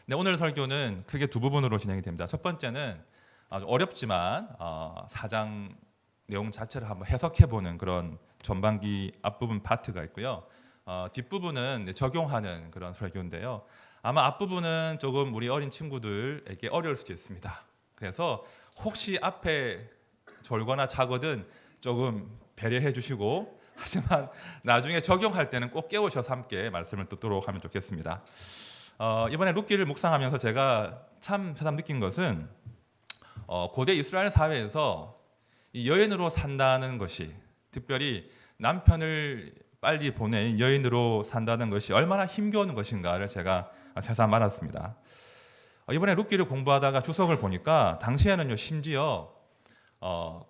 네, 오늘 설교는 크게 두 부분으로 진행이 됩니다. 첫 번째는 아주 어렵지만 사장 내용 자체를 한번 해석해보는 그런 전반기 앞부분 파트가 있고요. 뒷부분은 적용하는 그런 설교인데요. 아마 앞부분은 조금 우리 어린 친구들에게 어려울 수도 있습니다. 그래서 혹시 앞에 졸거나 자거든 조금 배려해 주시고, 하지만 나중에 적용할 때는 꼭 깨우셔서 함께 말씀을 듣도록 하면 좋겠습니다. 이번에 룻기를 묵상하면서 제가 참 새삼 느낀 것은 고대 이스라엘 사회에서 이 여인으로 산다는 것이, 특별히 남편을 빨리 보낸 여인으로 산다는 것이 얼마나 힘겨운 것인가를 제가 새삼 알았습니다. 이번에 룻기를 공부하다가 주석을 보니까 당시에는요, 심지어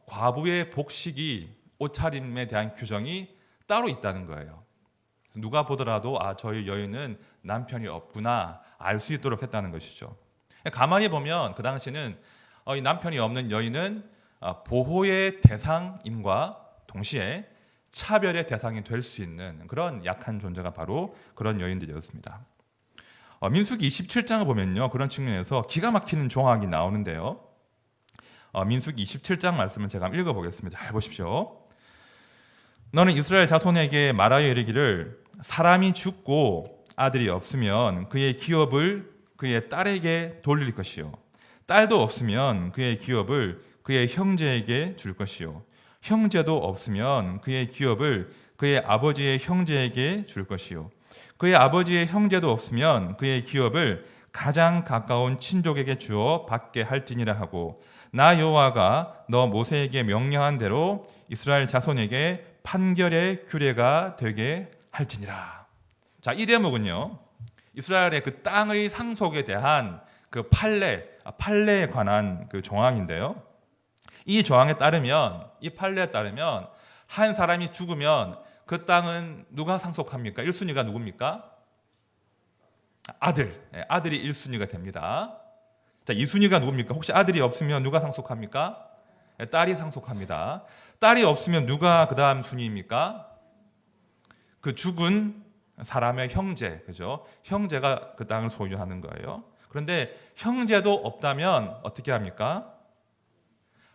과부의 복식이, 옷차림에 대한 규정이 따로 있다는 거예요. 누가 보더라도 저희 여인은 남편이 없구나 알 수 있도록 했다는 것이죠. 가만히 보면 그 당시는 이 남편이 없는 여인은 보호의 대상임과 동시에 차별의 대상이 될 수 있는 그런 약한 존재가 바로 그런 여인들이었습니다. 민수기 27장을 보면요, 그런 측면에서 기가 막히는 정황이 나오는데요. 민수기 27장 말씀을 제가 한번 읽어보겠습니다. 잘 보십시오. 너는 이스라엘 자손에게 말하여 이르기를, 사람이 죽고 아들이 없으면 그의 기업을 그의 딸에게 돌릴 것이요, 딸도 없으면 그의 기업을 그의 형제에게 줄 것이요, 형제도 없으면 그의 기업을 그의 아버지의 형제에게 줄 것이요, 그의 아버지의 형제도 없으면 그의 기업을 가장 가까운 친족에게 주어 받게 할지니라 하고, 나 여호와가 너 모세에게 명령한 대로 이스라엘 자손에게 판결의 규례가 되게 할지니라. 자, 이 대목은요, 이스라엘의 그 땅의 상속에 대한 그 판례에 관한 그 조항인데요. 이 조항에 따르면, 이 판례에 따르면 한 사람이 죽으면 그 땅은 누가 상속합니까? 1순위가 누굽니까? 아들이 1순위가 됩니다. 자, 2순위가 누굽니까? 혹시 아들이 없으면 누가 상속합니까? 딸이 상속합니다. 딸이 없으면 누가 그 다음 순위입니까? 그 죽은 사람의 형제, 그죠? 형제가 그 땅을 소유하는 거예요. 그런데 형제도 없다면 어떻게 합니까?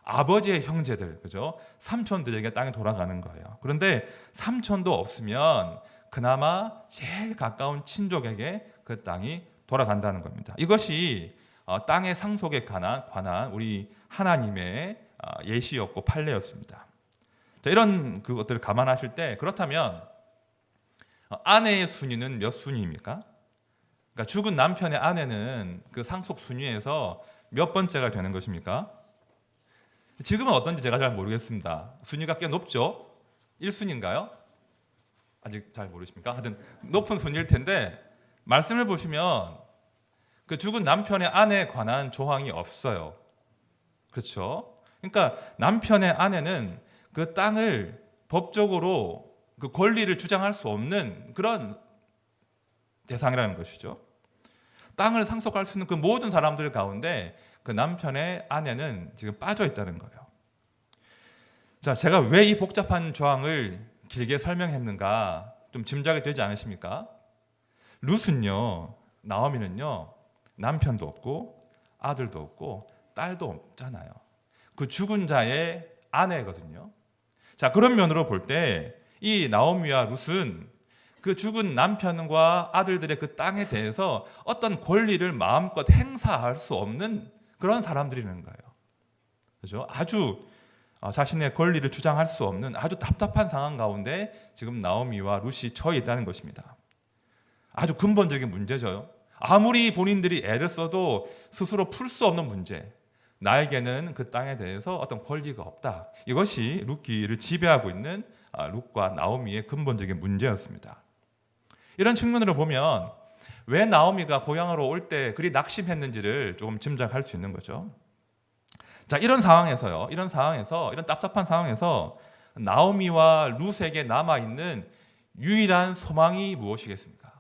아버지의 형제들, 그죠? 삼촌들에게 땅이 돌아가는 거예요. 그런데 삼촌도 없으면 그나마 제일 가까운 친족에게 그 땅이 돌아간다는 겁니다. 이것이 땅의 상속에 관한 우리 하나님의 예시였고 판례였습니다. 자, 이런 그것들을 감안하실 때, 그렇다면 아내의 순위는 몇 순위입니까? 그러니까 죽은 남편의 아내는 그 상속 순위에서 몇 번째가 되는 것입니까? 지금은 어떤지 제가 잘 모르겠습니다. 순위가 꽤 높죠? 1순위인가요? 아직 잘 모르십니까? 하여튼 높은 순위일 텐데, 말씀을 보시면 그 죽은 남편의 아내에 관한 조항이 없어요. 그렇죠? 그러니까 남편의 아내는 그 땅을 법적으로 그 권리를 주장할 수 없는 그런 대상이라는 것이죠. 땅을 상속할 수 있는 그 모든 사람들 가운데 그 남편의 아내는 지금 빠져 있다는 거예요. 자, 제가 왜 이 복잡한 조항을 길게 설명했는가 좀 짐작이 되지 않으십니까? 룻은요, 나오미는요, 남편도 없고 아들도 없고 딸도 없잖아요. 그 죽은 자의 아내거든요. 자, 그런 면으로 볼 때 이 나오미와 룻은 그 죽은 남편과 아들들의 그 땅에 대해서 어떤 권리를 마음껏 행사할 수 없는 그런 사람들이라는 거예요. 그죠? 아주 자신의 권리를 주장할 수 없는 아주 답답한 상황 가운데 지금 나오미와 룻이 처해 있다는 것입니다. 아주 근본적인 문제죠. 아무리 본인들이 애를 써도 스스로 풀 수 없는 문제. 나에게는 그 땅에 대해서 어떤 권리가 없다. 이것이 룻기를 지배하고 있는 룻과 나오미의 근본적인 문제였습니다. 이런 측면으로 보면 왜 나오미가 고향으로 올 때 그리 낙심했는지를 조금 짐작할 수 있는 거죠. 자, 이런 답답한 상황에서 나오미와 룻에게 남아있는 유일한 소망이 무엇이겠습니까?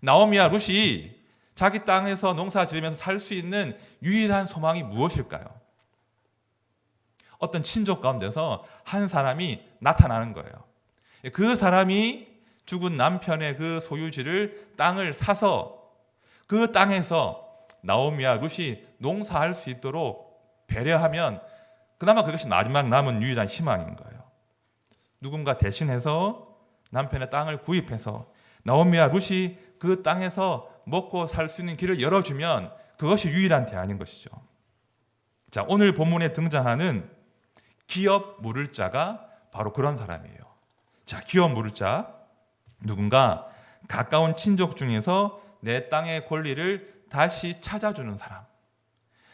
나오미와 룻이 자기 땅에서 농사 지으면서 살 수 있는 유일한 소망이 무엇일까요? 어떤 친족 가운데서 한 사람이 나타나는 거예요. 그 사람이 죽은 남편의 그 소유지를 땅을 사서 그 땅에서 나오미와 룻이 농사할 수 있도록 배려하면 그나마 그것이 마지막 남은 유일한 희망인 거예요. 누군가 대신해서 남편의 땅을 구입해서 나오미와 룻이 그 땅에서 먹고 살 수 있는 길을 열어주면 그것이 유일한 대안인 것이죠. 자, 오늘 본문에 등장하는 기업 물을 자가 바로 그런 사람이에요. 자, 기업 물을 자, 누군가 가까운 친족 중에서 내 땅의 권리를 다시 찾아주는 사람.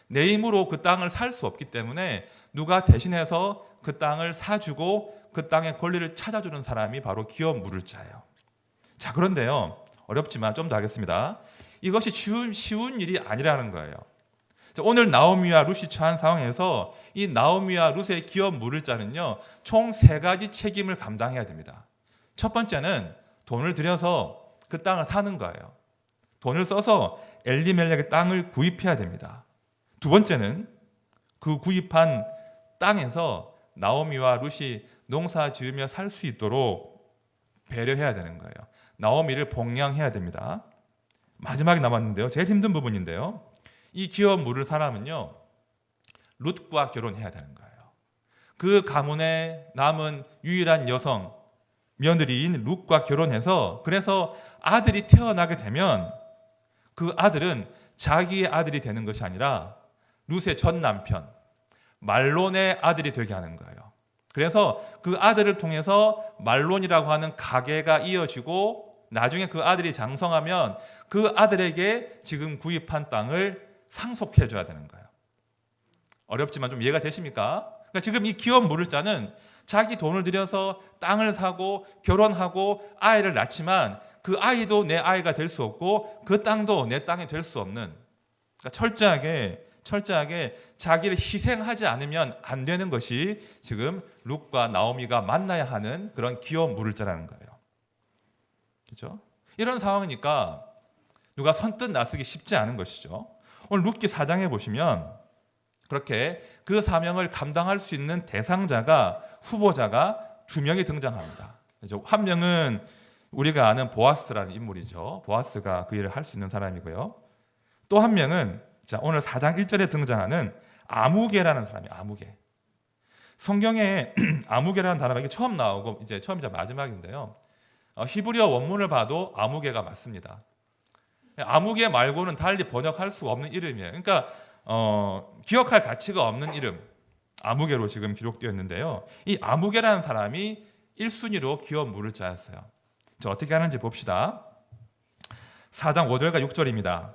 내 힘으로 그 땅을 살 수 없기 때문에 누가 대신해서 그 땅을 사주고 그 땅의 권리를 찾아주는 사람이 바로 기업 물을 자예요. 자, 그런데요, 어렵지만 좀 더 하겠습니다. 이것이 쉬운 일이 아니라는 거예요. 자, 오늘 나오미와 룻이 처한 상황에서 이 나오미와 룻의 기업 물을 자는요, 총 3가지 책임을 감당해야 됩니다. 첫 번째는 돈을 들여서 그 땅을 사는 거예요. 돈을 써서 엘리멜렉의 땅을 구입해야 됩니다. 두 번째는 그 구입한 땅에서 나오미와 룻이 농사 지으며 살 수 있도록 배려해야 되는 거예요. 나오미를 복양해야 됩니다. 마지막에 남았는데요, 제일 힘든 부분인데요, 이 기업 물을 사람은요, 룻과 결혼해야 되는 거예요. 그 가문에 남은 유일한 여성 며느리인 룻과 결혼해서, 그래서 아들이 태어나게 되면 그 아들은 자기의 아들이 되는 것이 아니라 룻의 전 남편 말론의 아들이 되게 하는 거예요. 그래서 그 아들을 통해서 말론이라고 하는 가계가 이어지고 나중에 그 아들이 장성하면 그 아들에게 지금 구입한 땅을 상속해 줘야 되는 거예요. 어렵지만 좀 이해가 되십니까? 그러니까 지금 이 기업 물을 자는 자기 돈을 들여서 땅을 사고 결혼하고 아이를 낳지만 그 아이도 내 아이가 될 수 없고 그 땅도 내 땅이 될 수 없는, 그러니까 철저하게 자기를 희생하지 않으면 안 되는 것이 지금 룻과 나오미가 만나야 하는 그런 기업 물을 자라는 거예요. 그렇죠? 이런 상황이니까 누가 선뜻 나서기 쉽지 않은 것이죠. 오늘 룻기 4장에 보시면 그렇게 그 사명을 감당할 수 있는 대상자가, 후보자가 2명이 등장합니다. 한 명은 우리가 아는 보아스라는 인물이죠. 보아스가 그 일을 할 수 있는 사람이고요. 또 한 명은 자, 오늘 4장 1절에 등장하는 아무개라는 사람이에요. 아무개. 성경에 아무개라는 단어가 처음 나오고 이제 처음이자 마지막인데요. 히브리어 원문을 봐도 아무개가 맞습니다. 아무개 말고는 달리 번역할 수 없는 이름이에요. 그러니까 기억할 가치가 없는 이름, 아무개로 지금 기록되어 있는데요. 이 아무개라는 사람이 1순위로 기업 물을 자였어요. 자, 어떻게 하는지 봅시다. 4장 5절과 6절입니다.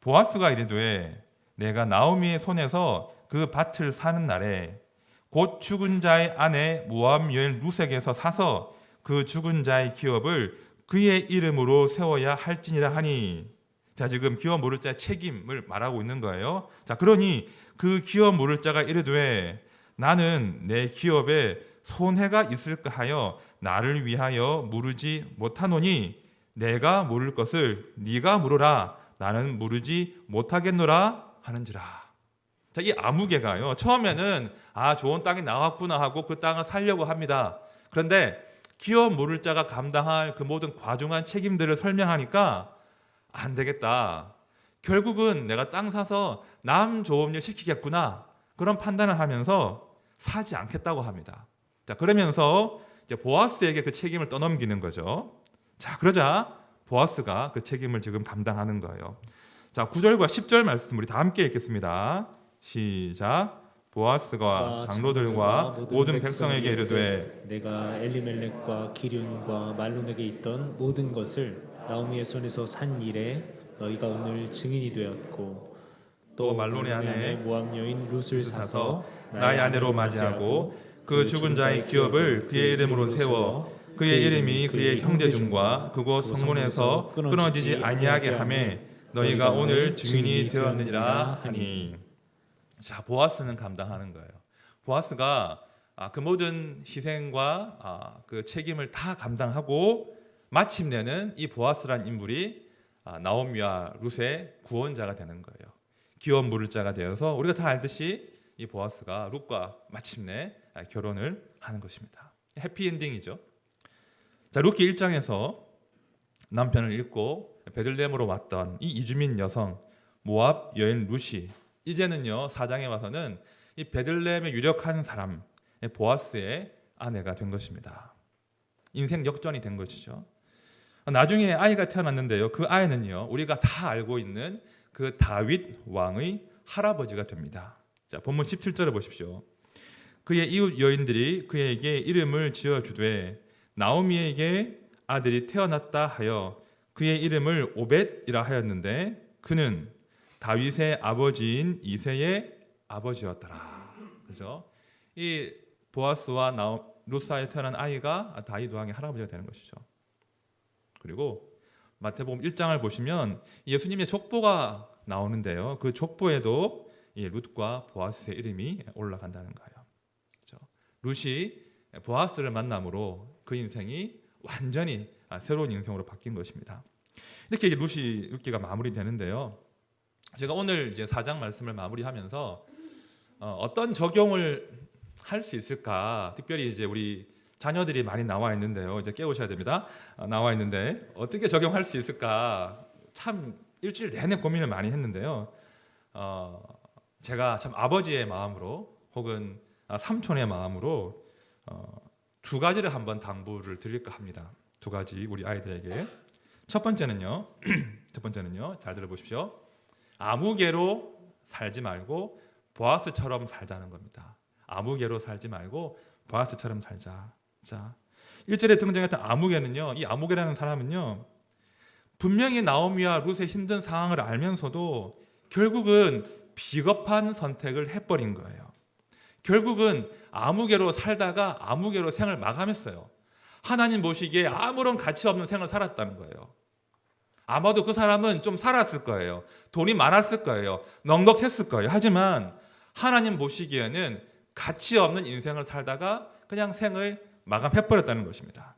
보아스가 이르되 내가 나오미의 손에서 그 밭을 사는 날에 곧 죽은 자의 아내 모압 여인 룻에게서 사서 그 죽은 자의 기업을 그의 이름으로 세워야 할지니라 하니. 자, 지금 기업 물을 자의 책임을 말하고 있는 거예요. 자, 그러니 그 기업 물을 자가 이르되 나는 내 기업에 손해가 있을까 하여 나를 위하여 물으지 못하노니 내가 물을 것을 네가 물으라. 나는 물으지 못하겠노라 하는지라. 자, 이 아무개가요, 처음에는 좋은 땅이 나왔구나 하고 그 땅을 살려고 합니다. 그런데 기업 물을 자가 감당할 그 모든 과중한 책임들을 설명하니까 안 되겠다. 결국은 내가 땅 사서 남 좋은 일 시키겠구나. 그런 판단을 하면서 사지 않겠다고 합니다. 자, 그러면서 이제 보아스에게 그 책임을 떠넘기는 거죠. 자, 그러자 보아스가 그 책임을 지금 감당하는 거예요. 자, 9절과 10절 말씀 우리 다 함께 읽겠습니다. 시작. 보아스가 장로들과 모든 백성에게 이르되 내가 엘리멜렉과 기륜과 말론에게 있던 모든 것을 나오미의 손에서 산 일에 너희가 오늘 증인이 되었고 또 말론의 아내 모압 여인 룻을 사서 나의 아내로 맞이하고 그 죽은 자의 기업을 그의 이름으로 세워 그의 이름이 그의 형제 중과 그곳 성문에서 끊어지지 아니하게 하매 너희가 오늘 증인이 되었느니라 하니. 자, 보아스는 감당하는 거예요. 보아스가 그 모든 희생과 그 책임을 다 감당하고 마침내는 이 보아스란 인물이 나오미와 룻의 구원자가 되는 거예요. 기업 물을 자가 되어서 우리가 다 알듯이 이 보아스가 룻과 마침내 결혼을 하는 것입니다. 해피엔딩이죠. 자, 룻기 1장에서 남편을 잃고 베들레헴으로 왔던 이 이주민 여성 모압 여인 룻이 이제는요 4장에 와서는 이 베들레헴의 유력한 사람 보아스의 아내가 된 것입니다. 인생 역전이 된 것이죠. 나중에 아이가 태어났는데요. 그 아이는요 우리가 다 알고 있는 그 다윗 왕의 할아버지가 됩니다. 자, 본문 17절을 보십시오. 그의 이웃 여인들이 그에게 이름을 지어주되 나오미에게 아들이 태어났다 하여 그의 이름을 오벳이라 하였는데 그는 다윗의 아버지인 이새의 아버지였더라. 그죠? 이 보아스와 룻사에 태어난 아이가 다윗 왕의 할아버지가 되는 것이죠. 그리고 마태복음 1장을 보시면 예수님의 족보가 나오는데요. 그 족보에도 이 룻과 보아스의 이름이 올라간다는 거예요. 그렇죠? 룻이 보아스를 만남으로 그 인생이 완전히 새로운 인생으로 바뀐 것입니다. 이렇게 이제 룻이 읽기가 마무리되는데요. 제가 오늘 이제 4장 말씀을 마무리하면서 어떤 적용을 할 수 있을까? 특별히 이제 우리 자녀들이 많이 나와 있는데요. 이제 깨우셔야 됩니다. 나와 있는데 어떻게 적용할 수 있을까? 참 일주일 내내 고민을 많이 했는데요. 제가 참 아버지의 마음으로 혹은 삼촌의 마음으로 두 가지를 한번 당부를 드릴까 합니다. 두 가지 우리 아이들에게. 첫 번째는요. 잘 들어보십시오. 아무개로 살지 말고 보아스처럼 살자는 겁니다. 아무개로 살지 말고 보아스처럼 살자. 자, 1절에 등장했던 아무개는요. 이 아무개라는 사람은요. 분명히 나오미와 룻의 힘든 상황을 알면서도 결국은 비겁한 선택을 해버린 거예요. 결국은 아무개로 살다가 아무개로 생을 마감했어요. 하나님 보시기에 아무런 가치 없는 생을 살았다는 거예요. 아마도 그 사람은 좀 살았을 거예요. 돈이 많았을 거예요. 넉넉했을 거예요. 하지만 하나님 보시기에는 가치 없는 인생을 살다가 그냥 생을 마감해버렸다는 것입니다.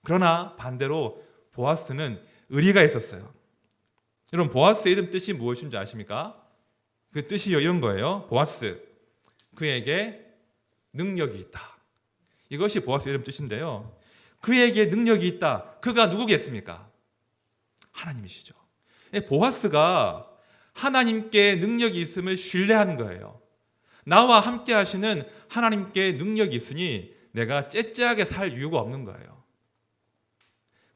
그러나 반대로 보아스는 의리가 있었어요. 여러분 보아스의 이름 뜻이 무엇인지 아십니까? 그 뜻이 이런 거예요. 보아스, 그에게 능력이 있다. 이것이 보아스 이름 뜻인데요. 그에게 능력이 있다. 그가 누구겠습니까? 하나님이시죠. 보아스가 하나님께 능력이 있음을 신뢰하는 거예요. 나와 함께 하시는 하나님께 능력이 있으니 내가 째째하게 살 이유가 없는 거예요.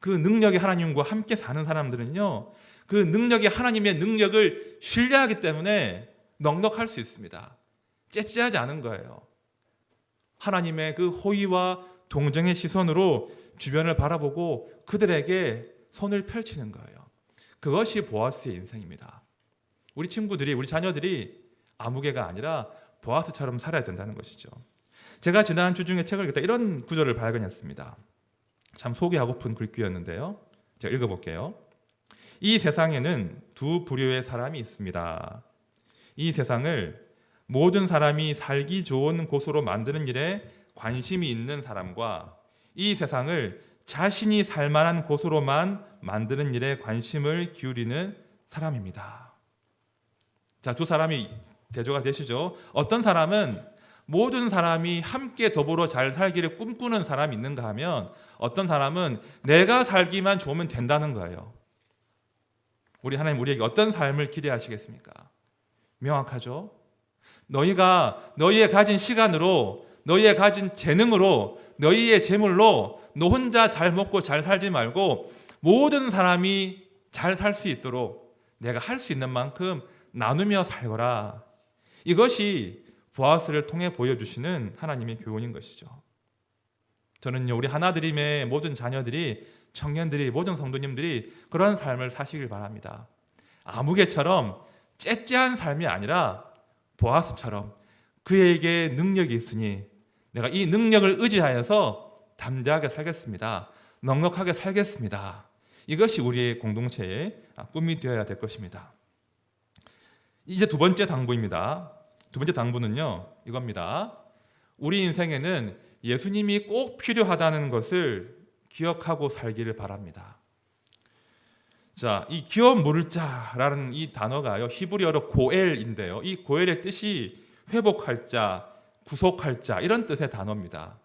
그 능력의 하나님과 함께 사는 사람들은요, 그 능력의 하나님의 능력을 신뢰하기 때문에 넉넉할 수 있습니다. 째째하지 않은 거예요. 하나님의 그 호의와 동정의 시선으로 주변을 바라보고 그들에게 손을 펼치는 거예요. 그것이 보아스의 인생입니다. 우리 친구들이, 우리 자녀들이 아무개가 아니라 보아스처럼 살아야 된다는 것이죠. 제가 지난 주 중에 책을 읽다 이런 구절을 발견했습니다. 참 소개하고픈 글귀였는데요. 제가 읽어볼게요. 이 세상에는 두 부류의 사람이 있습니다. 이 세상을 모든 사람이 살기 좋은 곳으로 만드는 일에 관심이 있는 사람과 이 세상을 자신이 살 만한 곳으로만 만드는 일에 관심을 기울이는 사람입니다. 자, 두 사람이 대조가 되시죠? 어떤 사람은 모든 사람이 함께 더불어 잘 살기를 꿈꾸는 사람이 있는가 하면 어떤 사람은 내가 살기만 좋으면 된다는 거예요. 우리 하나님 우리에게 어떤 삶을 기대하시겠습니까? 명확하죠? 너희가 너희의 가진 시간으로, 너희의 가진 재능으로, 너희의 재물로 너 혼자 잘 먹고 잘 살지 말고 모든 사람이 잘 살 수 있도록 내가 할 수 있는 만큼 나누며 살거라. 이것이 보아스를 통해 보여주시는 하나님의 교훈인 것이죠. 저는요, 우리 하나드림의 모든 자녀들이, 청년들이, 모든 성도님들이 그런 삶을 사시길 바랍니다. 아무개처럼 째째한 삶이 아니라 보아스처럼 그에게 능력이 있으니 내가 이 능력을 의지하여서 담대하게 살겠습니다. 넉넉하게 살겠습니다. 이것이 우리의 공동체의 꿈이 되어야 될 것입니다. 이제 두 번째 당부입니다. 두 번째 당부는요, 이겁니다. 우리 인생에는 예수님이 꼭 필요하다는 것을 기억하고 살기를 바랍니다. 자, 이 기업 물을 자라는 이 단어가요, 히브리어로 고엘인데요. 이 고엘의 뜻이 회복할 자, 구속할 자, 이런 뜻의 단어입니다.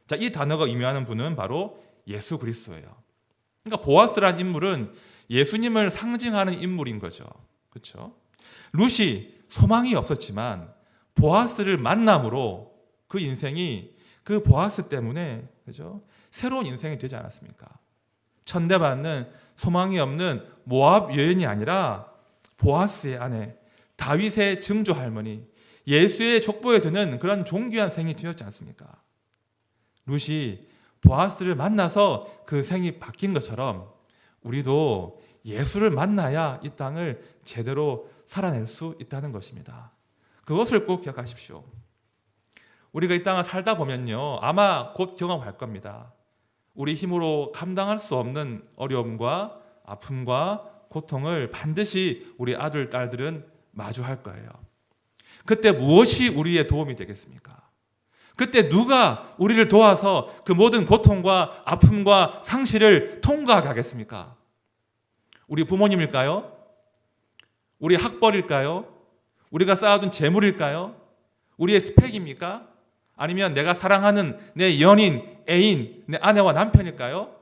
자, 이 단어가 의미하는 분은 바로 예수 그리스도예요. 그러니까 보아스란 인물은 예수님을 상징하는 인물인 거죠. 그렇죠? 룻이 소망이 없었지만 보아스를 만남으로 그 인생이 그 보아스 때문에 그죠? 새로운 인생이 되지 않았습니까? 천대받는 소망이 없는 모압 여인이 아니라 보아스의 아내, 다윗의 증조 할머니, 예수의 족보에 드는 그런 존귀한 생이 되었지 않습니까? 룻이 보아스를 만나서 그 생이 바뀐 것처럼 우리도 예수를 만나야 이 땅을 제대로 살아낼 수 있다는 것입니다. 그것을 꼭 기억하십시오. 우리가 이 땅을 살다 보면요, 아마 곧 경험할 겁니다. 우리 힘으로 감당할 수 없는 어려움과 아픔과 고통을 반드시 우리 아들, 딸들은 마주할 거예요. 그때 무엇이 우리의 도움이 되겠습니까? 그때 누가 우리를 도와서 그 모든 고통과 아픔과 상실을 통과하게 하겠습니까? 우리 부모님일까요? 우리 학벌일까요? 우리가 쌓아둔 재물일까요? 우리의 스펙입니까? 아니면 내가 사랑하는 내 연인, 애인, 내 아내와 남편일까요?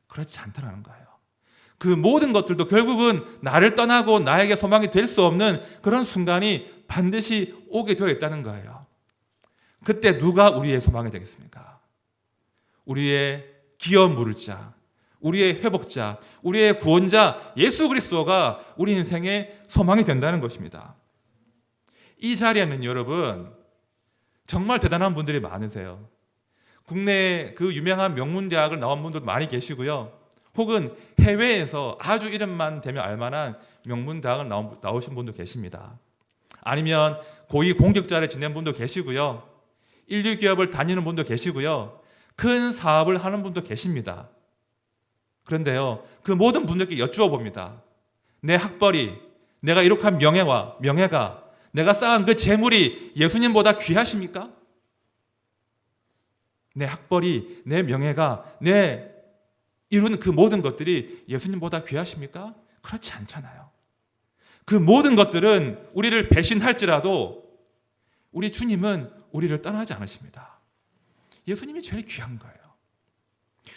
그렇지 않다는 거예요. 그 모든 것들도 결국은 나를 떠나고 나에게 소망이 될 수 없는 그런 순간이 반드시 오게 되어 있다는 거예요. 그때 누가 우리의 소망이 되겠습니까? 우리의 기업 물을 자, 우리의 회복자, 우리의 구원자 예수 그리스도가 우리 인생의 소망이 된다는 것입니다. 이 자리에는 여러분 정말 대단한 분들이 많으세요. 국내 그 유명한 명문대학을 나온 분들도 많이 계시고요. 혹은 해외에서 아주 이름만 대면 알만한 명문대학을 나오신 분도 계십니다. 아니면 고위 공직자를 지낸 분도 계시고요. 인류 기업을 다니는 분도 계시고요. 큰 사업을 하는 분도 계십니다. 그런데요, 그 모든 분들께 여쭈어 봅니다. 내 학벌이, 내가 이룩한 명예가, 내가 쌓은 그 재물이 예수님보다 귀하십니까? 내 학벌이, 내 명예가, 내 이루는 그 모든 것들이 예수님보다 귀하십니까? 그렇지 않잖아요. 그 모든 것들은 우리를 배신할지라도 우리 주님은 우리를 떠나지 않으십니다. 예수님이 제일 귀한 거예요.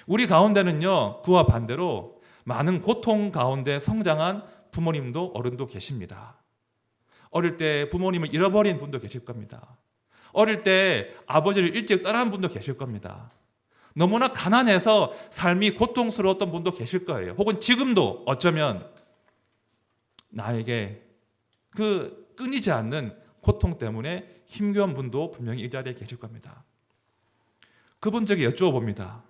우리 가운데는요, 그와 반대로 많은 고통 가운데 성장한 부모님도 어른도 계십니다. 어릴 때 부모님을 잃어버린 분도 계실 겁니다. 어릴 때 아버지를 일찍 떠난 분도 계실 겁니다. 너무나 가난해서 삶이 고통스러웠던 분도 계실 거예요. 혹은 지금도 어쩌면 나에게 그 끊이지 않는 고통 때문에 힘겨운 분도 분명히 이 자리에 계실 겁니다. 그분들에게 여쭈어 봅니다.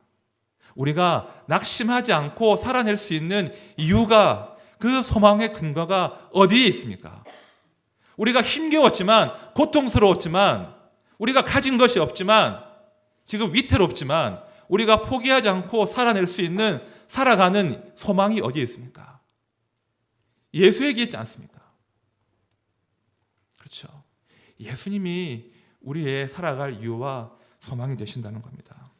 우리가 낙심하지 않고 살아낼 수 있는 이유가, 그 소망의 근거가 어디에 있습니까? 우리가 힘겨웠지만, 고통스러웠지만, 우리가 가진 것이 없지만, 지금 위태롭지만 우리가 포기하지 않고 살아낼 수 있는, 살아가는 소망이 어디에 있습니까? 예수에게 있지 않습니까? 그렇죠. 예수님이 우리의 살아갈 이유와 소망이 되신다는 겁니다.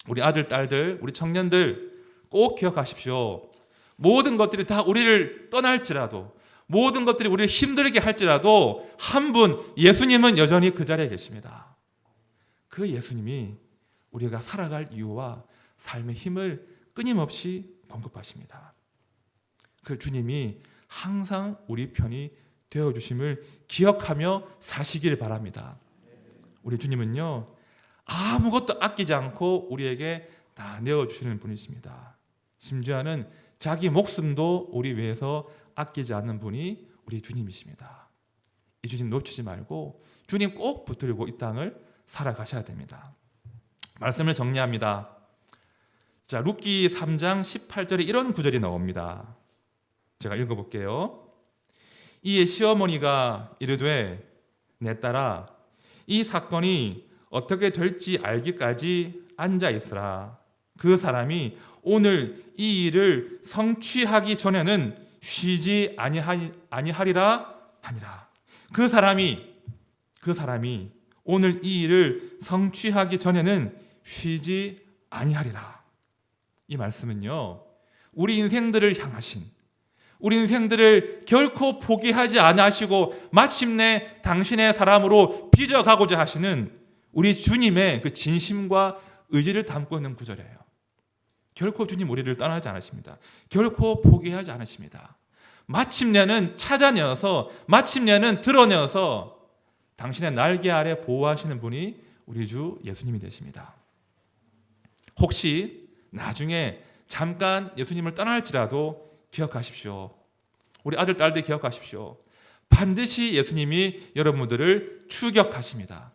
우리 아들, 딸들, 우리 청년들 꼭 기억하십시오. 모든 것들이 다 우리를 떠날지라도, 모든 것들이 우리를 힘들게 할지라도 한 분, 예수님은 여전히 그 자리에 계십니다. 그 예수님이 우리가 살아갈 이유와 삶의 힘을 끊임없이 공급하십니다. 그 주님이 항상 우리 편이 되어주심을 기억하며 사시길 바랍니다. 우리 주님은요, 아무것도 아끼지 않고 우리에게 다 내어주시는 분이십니다. 심지어는 자기 목숨도 우리 위해서 아끼지 않는 분이 우리 주님이십니다. 이 주님 놓치지 말고 주님 꼭 붙들고 이 땅을 살아가셔야 됩니다. 말씀을 정리합니다. 자, 룻기 3장 18절에 이런 구절이 나옵니다. 제가 읽어볼게요. 이에 시어머니가 이르되 내 딸아, 이 사건이 어떻게 될지 알기까지 앉아 있으라. 그 사람이 오늘 이 일을 성취하기 전에는 쉬지 아니하리라 하니라. 그 사람이 오늘 이 일을 성취하기 전에는 쉬지 아니하리라. 이 말씀은요, 우리 인생들을 향하신, 우리 인생들을 결코 포기하지 않으시고 마침내 당신의 사람으로 빚어가고자 하시는 우리 주님의 그 진심과 의지를 담고 있는 구절이에요. 결코 주님 우리를 떠나지 않으십니다. 결코 포기하지 않으십니다. 마침내는 찾아내어서 마침내는 드러내어서 당신의 날개 아래 보호하시는 분이 우리 주 예수님이 되십니다. 혹시 나중에 잠깐 예수님을 떠날지라도 기억하십시오. 우리 아들, 딸들 기억하십시오. 반드시 예수님이 여러분들을 추격하십니다.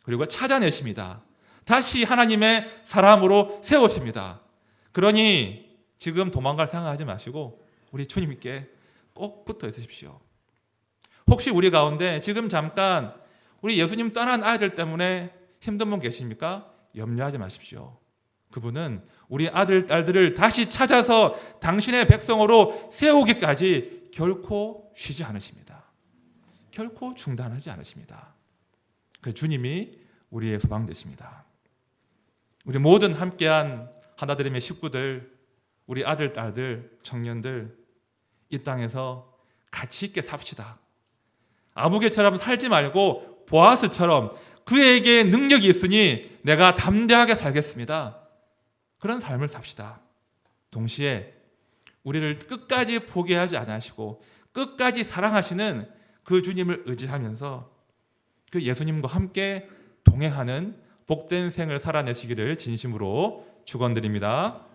그리고 찾아내십니다. 다시 하나님의 사람으로 세우십니다. 그러니 지금 도망갈 생각하지 마시고 우리 주님께 꼭 붙어 있으십시오. 혹시 우리 가운데 지금 잠깐 우리 예수님 떠난 아이들 때문에 힘든 분 계십니까? 염려하지 마십시오. 그분은 우리 아들, 딸들을 다시 찾아서 당신의 백성으로 세우기까지 결코 쉬지 않으십니다. 결코 중단하지 않으십니다. 그 주님이 우리의 소망 되십니다. 우리 모든 함께한 하나드림의 식구들, 우리 아들, 딸들, 청년들 이 땅에서 가치 있게 삽시다. 아무개처럼 살지 말고 보아스처럼 그에게 능력이 있으니 내가 담대하게 살겠습니다. 그런 삶을 삽시다. 동시에 우리를 끝까지 포기하지 않으시고 끝까지 사랑하시는 그 주님을 의지하면서 그 예수님과 함께 동행하는 복된 생을 살아내시기를 진심으로 축원드립니다.